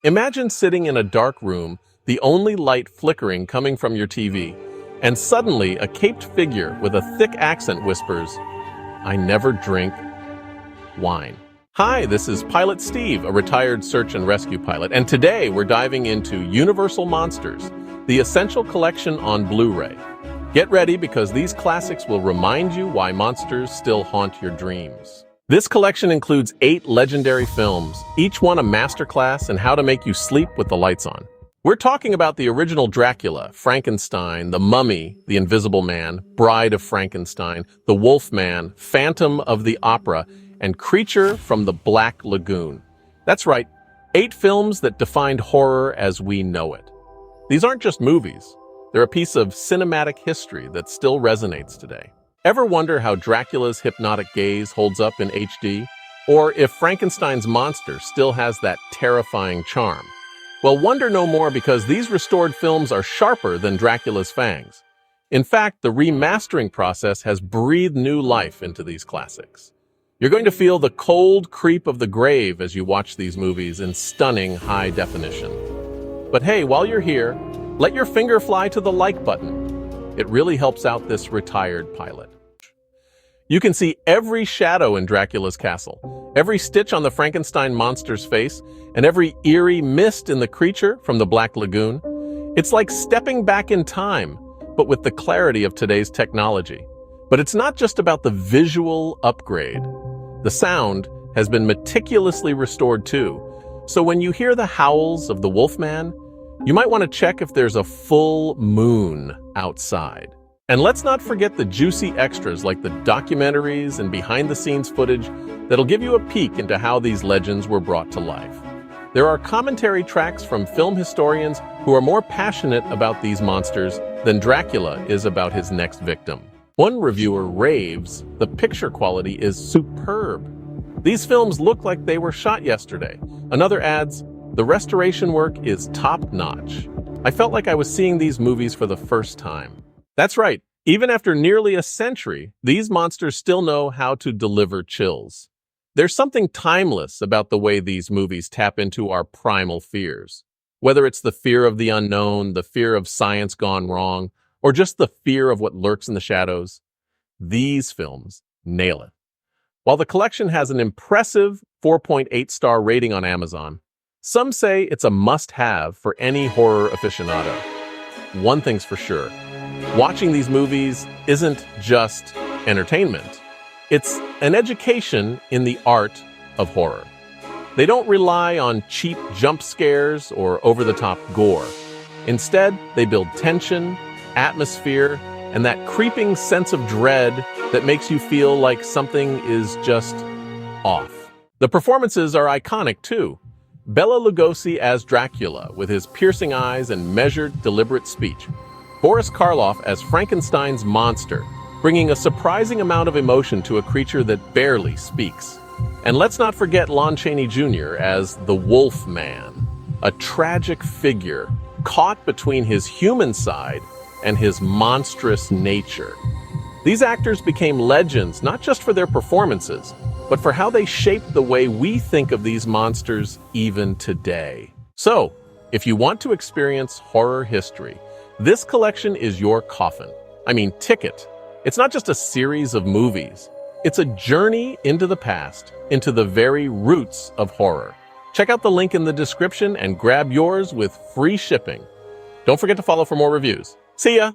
Imagine sitting in a dark room, the only light flickering coming from your TV, and suddenly a caped figure with a thick accent whispers, "I never drink wine." Hi, this is Pilot Steve, a retired search and rescue pilot, and today we're diving into Universal Monsters, the essential collection on Blu-ray. Get ready because these classics will remind you why monsters still haunt your dreams. This collection includes 8 legendary films, each one a masterclass in how to make you sleep with the lights on. We're talking about the original Dracula, Frankenstein, The Mummy, The Invisible Man, Bride of Frankenstein, The Wolf Man, Phantom of the Opera, and Creature from the Black Lagoon. That's right, 8 films that defined horror as we know it. These aren't just movies. They're a piece of cinematic history that still resonates today. Ever wonder how Dracula's hypnotic gaze holds up in HD? Or if Frankenstein's monster still has that terrifying charm? Well, wonder no more because these restored films are sharper than Dracula's fangs. In fact, the remastering process has breathed new life into these classics. You're going to feel the cold creep of the grave as you watch these movies in stunning high definition. But hey, while you're here, let your finger fly to the like button. It really helps out this retired pilot. You can see every shadow in Dracula's castle, every stitch on the Frankenstein monster's face, and every eerie mist in the creature from the Black Lagoon. It's like stepping back in time, but with the clarity of today's technology. But it's not just about the visual upgrade. The sound has been meticulously restored too. So when you hear the howls of the Wolfman, you might want to check if there's a full moon outside. And let's not forget the juicy extras like the documentaries and behind-the-scenes footage that'll give you a peek into how these legends were brought to life. There are commentary tracks from film historians who are more passionate about these monsters than Dracula is about his next victim. One reviewer raves, "The picture quality is superb. These films look like they were shot yesterday." Another adds, "The restoration work is top-notch. I felt like I was seeing these movies for the first time." That's right. Even after nearly a century, these monsters still know how to deliver chills. There's something timeless about the way these movies tap into our primal fears. Whether it's the fear of the unknown, the fear of science gone wrong, or just the fear of what lurks in the shadows, these films nail it. While the collection has an impressive 4.8-star rating on Amazon, some say it's a must-have for any horror aficionado. One thing's for sure, watching these movies isn't just entertainment. It's an education in the art of horror. They don't rely on cheap jump scares or over-the-top gore. Instead, they build tension, atmosphere, and that creeping sense of dread that makes you feel like something is just off. The performances are iconic too. Bela Lugosi as Dracula, with his piercing eyes and measured, deliberate speech. Boris Karloff as Frankenstein's monster, bringing a surprising amount of emotion to a creature that barely speaks. And let's not forget Lon Chaney Jr. as the Wolf Man, a tragic figure caught between his human side and his monstrous nature. These actors became legends not just for their performances, but for how they shaped the way we think of these monsters even today. So, if you want to experience horror history, this collection is your ticket. It's not just a series of movies. It's a journey into the past, into the very roots of horror. Check out the link in the description and grab yours with free shipping. Don't forget to follow for more reviews. See ya!